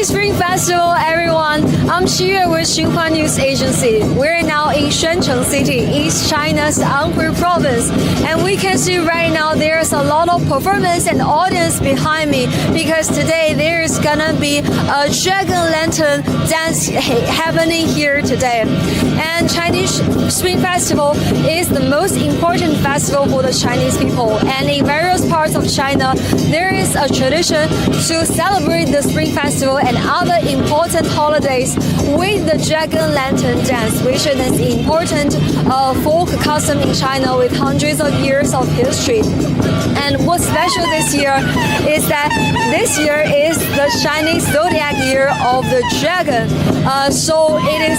Spring Festival, everyone. I'm Xiyue with Xinhua News Agency. We're now in Xuancheng City, East China's Anhui province. And we can see right now there's a lot of performance and audience behind me because today there's gonna be a dragon lantern dance happening here today. And Chinese Spring Festival is the most important festival for the Chinese people. And in various parts of China, there is a tradition to celebrate the Spring Festival and other important holidays with the dragon lantern dance, which is an important folk custom in China with hundreds of years of history. And what's special this year is that this year is the Chinese zodiac year of the dragon. So it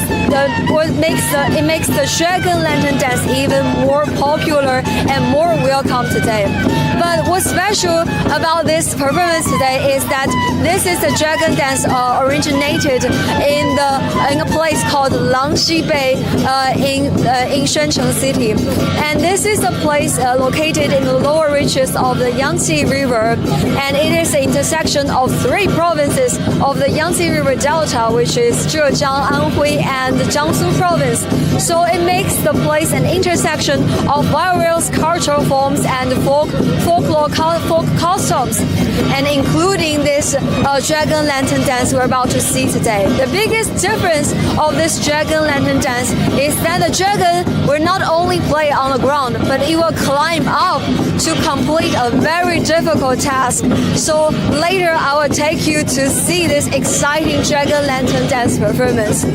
makes the dragon lantern dance even more popular and more welcome today. But what's special about this performance today is that this is a dragon dance originated in a place called Langxi Bay in Xuancheng City, and this is a place located in the lower reaches of the Yangtze River, and it is the intersection of three provinces of the Yangtze River Delta, which is Zhejiang, Anhui, and Jiangsu province. So it makes the place an intersection of various cultural forms and folk customs, and including this dragon lantern dance we're about to see today. The biggest difference of this dragon lantern dance is that the dragon will not only play on the ground, but it will climb up to complete a very difficult task. So later I will take you to see this exciting dragon lantern dance performance.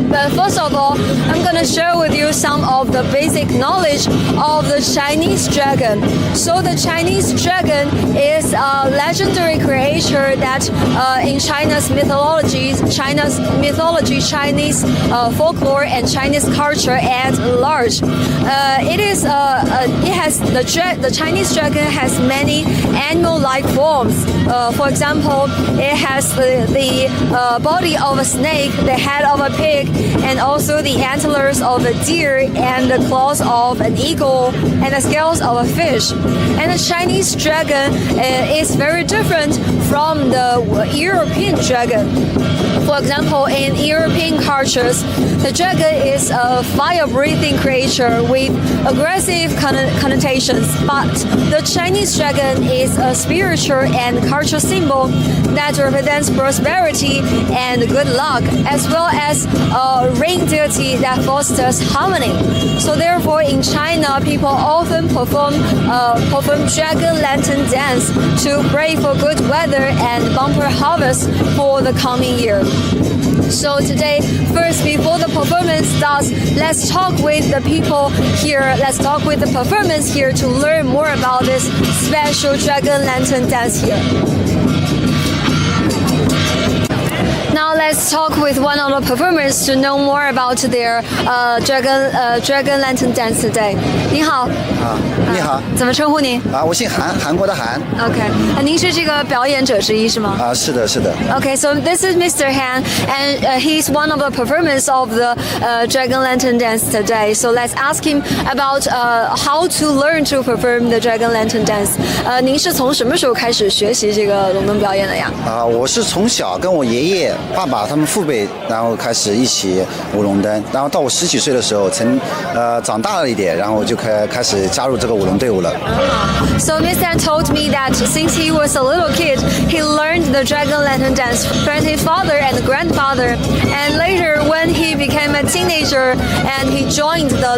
But first of all, I'm going to share with you some of the basic knowledge of the Chinese dragon. So the Chinese dragon is a legendary creature that in China's mythology, Chinese folklore and Chinese culture at large. The Chinese dragon has many animal-like forms. For example, it has the body of a snake, the head of a pig, and also the antlers of a deer and the claws of an eagle and the scales of a fish. And the Chinese dragon is very different from the European dragon. For example, in European cultures, the dragon is a fire-breathing creature with aggressive connotations, but the Chinese dragon is a spiritual and cultural symbol that represents prosperity and good luck, as well as a rain deity that fosters harmony. So therefore, in China, people often perform dragon lantern dance to pray for good weather and bumper harvest for the coming year. So today, first, before the performance starts, let's talk with the people here. Let's talk with the performance here to learn more about this special dragon lantern dance here. Now let's talk with one of the performers to know more about their dragon lantern dance today. 你好，你好，怎么称呼您？我姓韩，韩国的韩。Okay, 您是这个表演者之一是吗？是的，是的。Okay, so this is Mr. Han, and he's one of the performers of the dragon lantern dance today. So let's ask him about how to learn to perform the dragon lantern dance. 您是从什么时候开始学习这个龙灯表演的呀？我是从小跟我爷爷、爸爸他们父辈，然后开始一起舞龙灯，然后到我10几岁的时候，长大了一点，然后我就开始加入这个舞龙队伍了。So Mr. Han told me that since he was a little kid, he learned the dragon lantern dance from his father and grandfather, and later when he became a teenager, and he joined the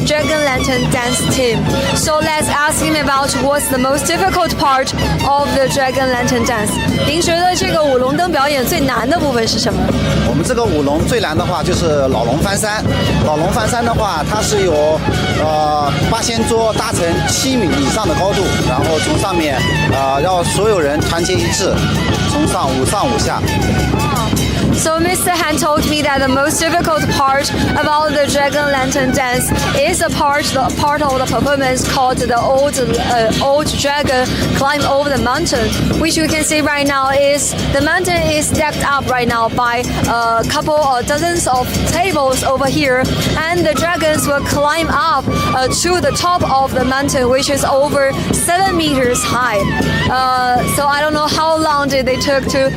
dragon lantern dance team. So let's ask him about what's the most difficult part of the dragon lantern dance. 您觉得这个舞龙灯表演最难的部分是什么？我们这个舞龙最难的话就是老龙翻山。老龙翻山的话，它是有8000桌搭成7米以上的高度，然后从上面要所有人团结一致，从上舞上舞下。So Mr. Han told me that the most difficult part about the dragon lantern dance is the part of the performance called the old dragon climb over the mountain, which you can see right now is the mountain is decked up right now by a couple or dozens of tables over here, and the dragons will climb up to the top of the mountain, which is over 7 meters high. So I don't know how long did they took to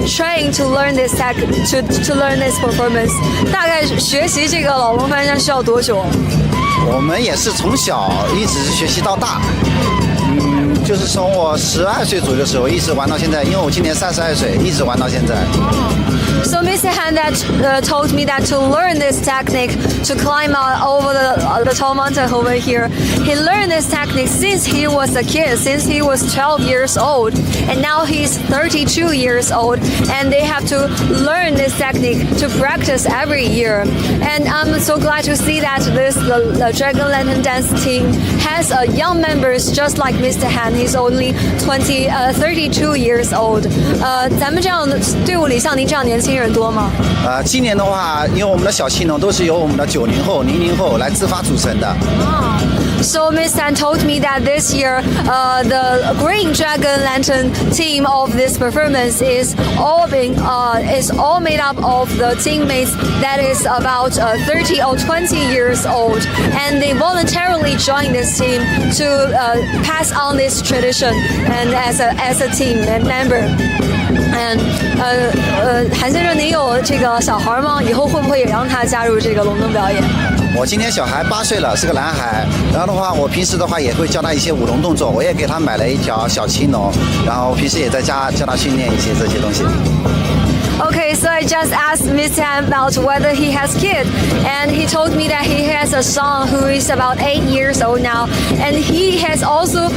train to learn this to learn this performance. 大概学习这个老龙翻山需要多久？我们也是从小一直学习到大，就是从我12岁左右的时候一直玩到现在，因为我今年32岁，一直玩到现在。So Mr. Han told me that to learn this technique to climb over the tall mountain over here, he learned this technique since he was a kid, since he was 12 years old, and now he's 32 years old, and they have to learn this technique to practice every year. And I'm so glad to see that the Dragon Lantern dance team has young members just like Mr. Han. He's only 32 years old. 咱们这样的队伍里，像您这样年轻人多吗？今年的话，因为我们的小青龙都是由我们的90后、00后来自发组成的。So Miss Han told me that this year, the Green Dragon Lantern team of this performance is all made up of the teammates that is about 30 or 20 years old, and they voluntarily joined this team to pass on this tradition and as a team member. And 韩先生，您有这个小孩吗？以后会不会也让他加入这个龙灯表演？我今年小孩8岁了，是个男孩。然后的话，我平时的话也会教他一些舞龙动作，我也给他买了一条小青龙，然后平时也在家教他训练一些这些东西。Okay, so I just asked Mr. Han about whether he has kids, and he told me that he has a son who is about 8 years old now, and he has also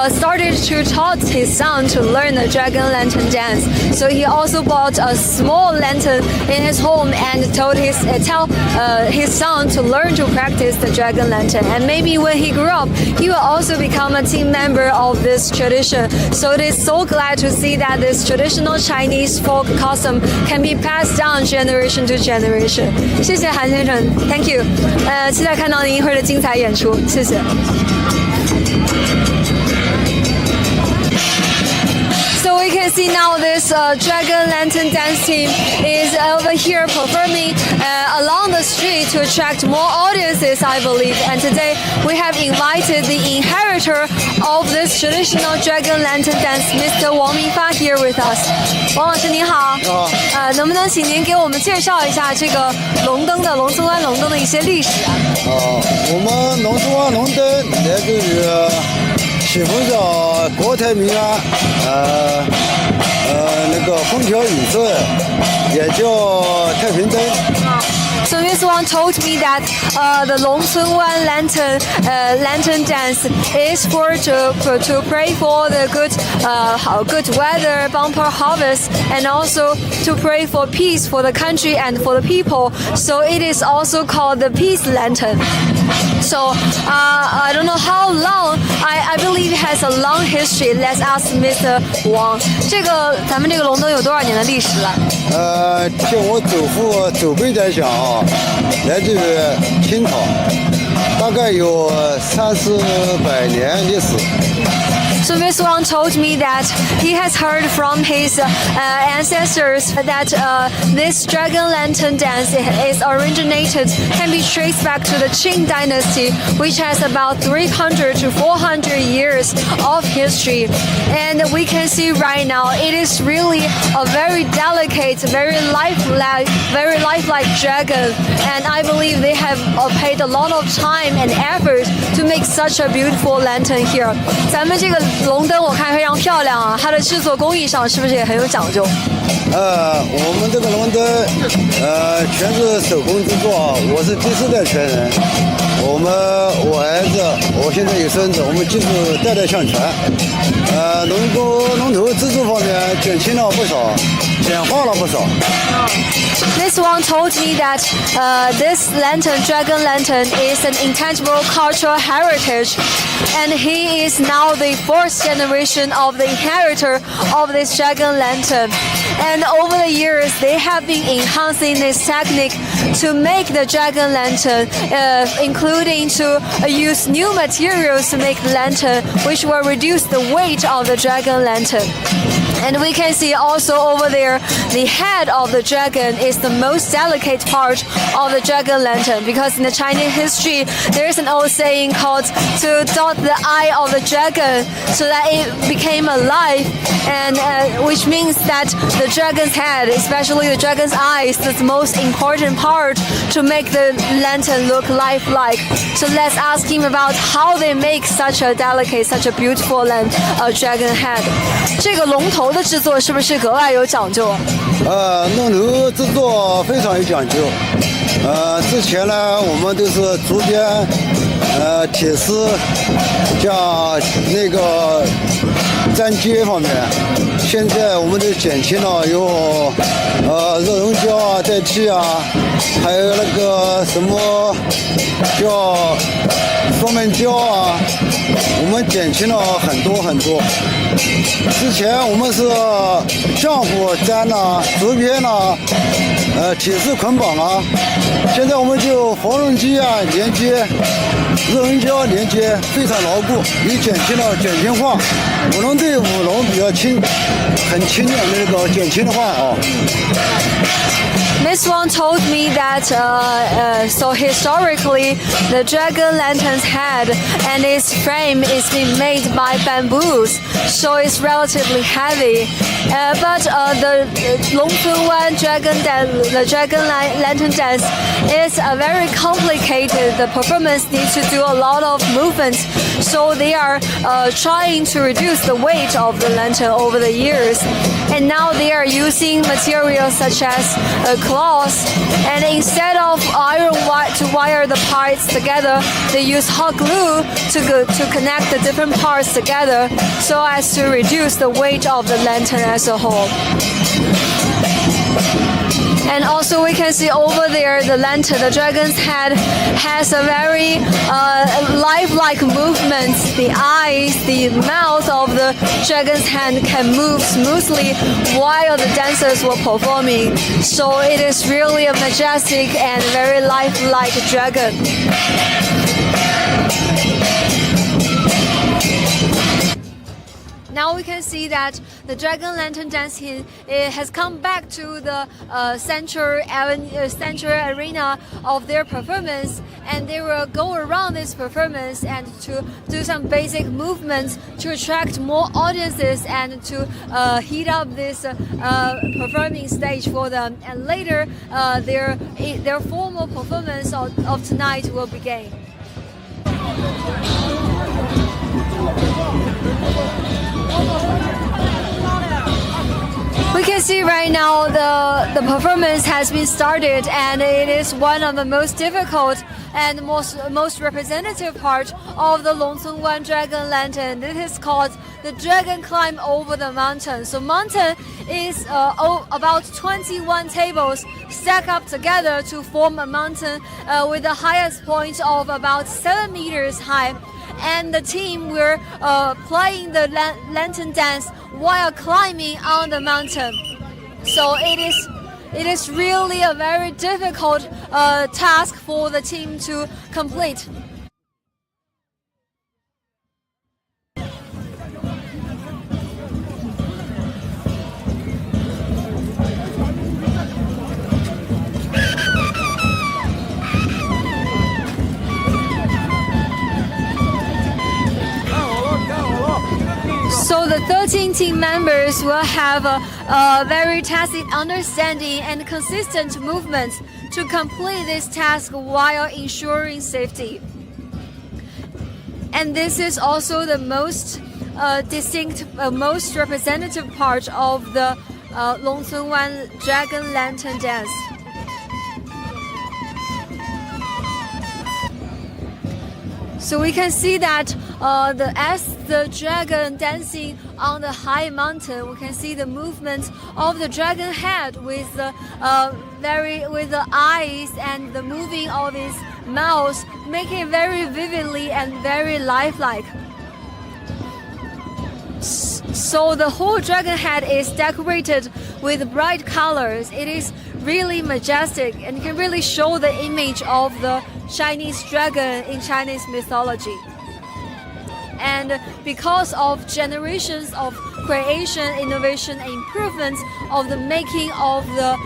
started to taught his son to learn the dragon lantern dance. So he also bought a small lantern in his home and tell his son to learn to practice the dragon lantern. And maybe when he grew up, he will also become a team member of this tradition. So it is so glad to see that this traditional Chinese folk custom can be passed down generation to generation. 谢谢韩先生 ，Thank you。期待看到您一会儿的精彩演出，谢谢。So we can see now this Dragon Lantern dance team is over here performing along the street to attract more audiences, I believe. And today we have invited the inheritor of this traditional Dragon Lantern dance, Mr. Wang Mingfa, here with us. 王老师您好。好。能不能请您给我们介绍一下这个龙灯的龙村湾龙灯的一些历史啊？我们龙村湾龙灯来自于起风叫郭台铭啊，那个风调雨顺，也叫太平灯。So Miss Wang told me that the Long Sun Wan lantern dance is to pray for the good weather, bumper harvest, and also to pray for peace for the country and for the people. So it is also called the peace lantern. So I don't know how long. I believe it has a long history. Let's ask Mr. Wang. 咱们这个龙灯有多少年的历史了？听我祖辈在讲啊，来自于清朝，大概有300-400年历史。So Miss Wang told me that he has heard from his ancestors that this dragon lantern dance can be traced back to the Qing dynasty, which has about 300 to 400 years of history. And we can see right now it is really a very delicate, very lifelike dragon. And I believe they have paid a lot of time and effort to make such a beautiful lantern here. 咱们这个龙灯我看非常漂亮啊，它的制作工艺上是不是也很有讲究？我们这个龙灯全是手工制作，我是第4代传人。我儿子，我现在有孙子，我们技术代代相传。龙头制作方面减轻了不少，简化了不少。This one told me that this lantern, dragon lantern, is an intangible cultural heritage, and he is now the fourth generation of the inheritor of this dragon lantern. And over the years, they have been enhancing this technique to make the dragon lantern, including to use new materials to make the lantern, which will reduce the weight of the dragon lantern. And we can see also over there, the head of the dragon is the most delicate part of the dragon lantern, because in the Chinese history, there is an old saying called to dot the eye of the dragon so that it became alive, and which means that the dragon's head, especially the dragon's eyes, is the most important part to make the lantern look lifelike. So let's ask him about how they make such a delicate, such a beautiful dragon head. 这个龙头的制作是不是格外有讲究？龙头制作非常有讲究。之前呢，我们都是竹编、铁丝加那个粘接方面，现在我们都减轻了，有热熔胶啊代替啊，还有那个什么叫双面胶啊，我们减轻了很多很多。之前我们是浆糊粘啊、竹编啊、铁丝捆绑啊，现在我们就缝纫机啊连接、热熔胶连接，非常牢固，也减轻化。舞龙对舞龙比较轻，很轻的那个减轻的话啊。This one told me that so historically the dragon lantern's head and its frame is being made by bamboos, so it's relatively heavy. But the Longsunwan the dragon lantern dance is very complicated. The performance needs to do a lot of movements, so they are trying to reduce the weight of the lantern over the years. And now they are using materials such as cloth, and instead of iron wire to wire the parts together, they use hot glue to connect the different parts together so as to reduce the weight of the lantern as a whole. And also we can see over there the lantern, the dragon's head has a very lifelike movements. The eyes, the mouth of the dragon's head can move smoothly while the dancers were performing. So it is really a majestic and very lifelike dragon. Now we can see that the dragon lantern dance has come back to the central arena of their performance, and they will go around this performance and to do some basic movements to attract more audiences and to heat up this performing stage for them. And later, their formal performance of tonight will begin. We can see right now the performance has been started, and it is one of the most difficult and most representative part of the Longsunwan dragon lantern. This is called the dragon climb over the mountain. So mountain is about 21 tables stacked up together to form a mountain with the highest point of about 7 meters high. And the team were playing the lantern dance while climbing on the mountain. So it is really a very difficult task for the team to complete. So the 13 team members will have a very tacit understanding and consistent movements to complete this task while ensuring safety. And this is also the most distinct, most representative part of the Longsunwan dragon lantern dance. So we can see that as the dragon dancing on the high mountain, we can see the movement of the dragon head with the eyes and the moving of his mouth, making it very vividly and very lifelike. So the whole dragon head is decorated with bright colors. It is really majestic and can really show the image of the Chinese dragon in Chinese mythology. And because of generations of creation, innovation, and improvements of the making of the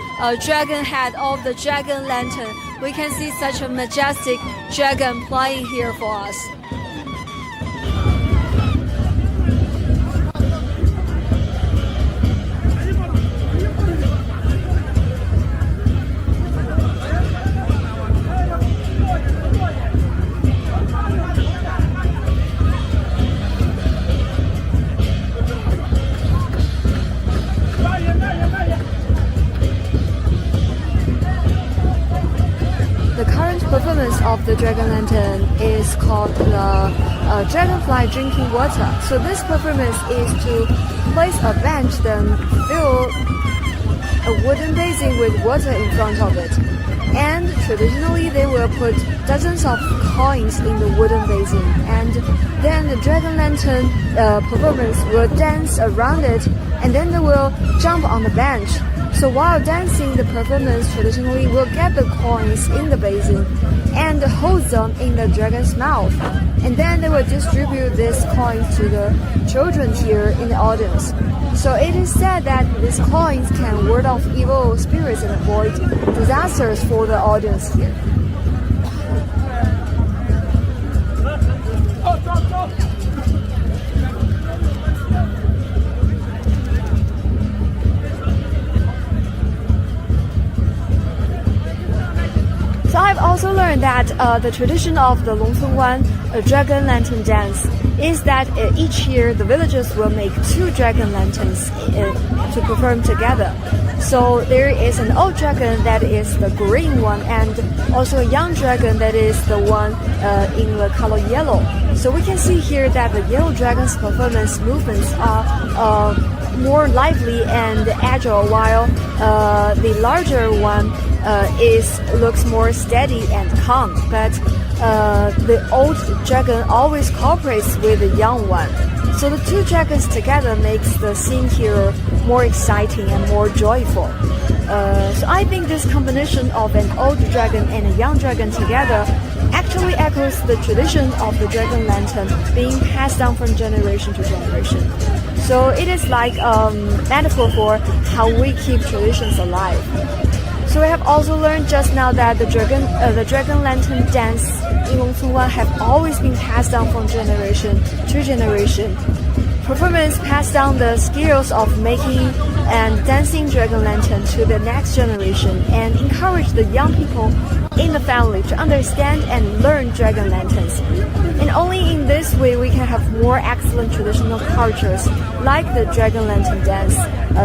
dragon head, of the dragon lantern, we can see such a majestic dragon playing here for us. Performance of the dragon lantern is called the dragonfly drinking water. So this performance is to place a bench, then fill a wooden basin with water in front of it. And traditionally they will put dozens of coins in the wooden basin, and then the dragon lantern performance will dance around it, and then they will jump on the bench. So while dancing, the performance traditionally will get the coins in the basin and hold them in the dragon's mouth. And then they will distribute these coins to the children here in the audience. So it is said that these coins can ward off evil spirits and avoid disasters for the audience here. So I've also learned that the tradition of the Longcunwan dragon lantern dance is that each year the villagers will make 2 dragon lanterns to perform together. So there is an old dragon that is the green one, and also a young dragon that is the one in the color yellow. So we can see here that the yellow dragon's performance movements are more lively and agile, while the larger one looks more steady and calm. But the old dragon always cooperates with the young one. So the 2 dragons together makes the scene here more exciting and more joyful. So I think this combination of an old dragon and a young dragon together actually echoes the tradition of the dragon lantern being passed down from generation to generation. So it is like a metaphor for how we keep traditions alive. So we have also learned just now that the dragon lantern dance in Longcunwan have always been passed down from generation to generation. Performers pass down the skills of making and dancing dragon lantern to the next generation and encourage the young people in the family to understand and learn dragon lanterns. And only in this way we can have more excellent traditional cultures like the dragon lantern dance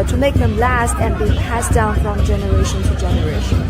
to make them last and be passed down from generation to generation.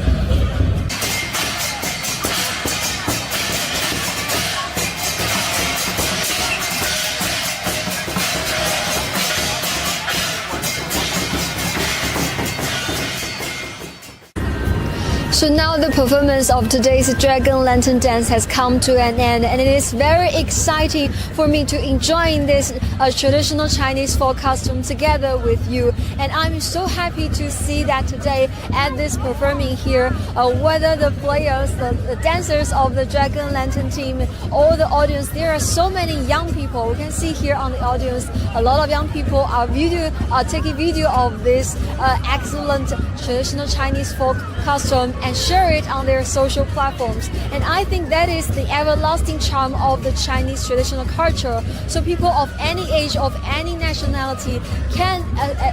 So now the performance of today's Dragon Lantern Dance has come to an end, and it is very exciting for me to enjoy this traditional Chinese folk costume together with you. And I'm so happy to see that today at this performing here, whether the players, the dancers of the Dragon Lantern team, or the audience, there are so many young people. We can see here on the audience, a lot of young people are taking video of this excellent traditional Chinese folk costume and share it on their social platforms. And I think that is the everlasting charm of the Chinese traditional culture. So people of any age, of any nationality can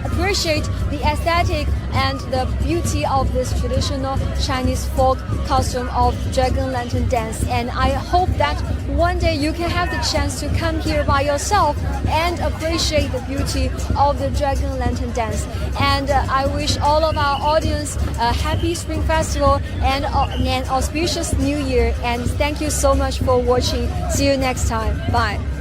appreciate the aesthetic and the beauty of this traditional Chinese folk costume of Dragon Lantern Dance. And I hope that one day you can have the chance to come here by yourself and appreciate the beauty of the Dragon Lantern Dance. And I wish all of our audience a happy Spring Festival Festival and an auspicious New Year. And thank you so much for watching. See you next time. Bye.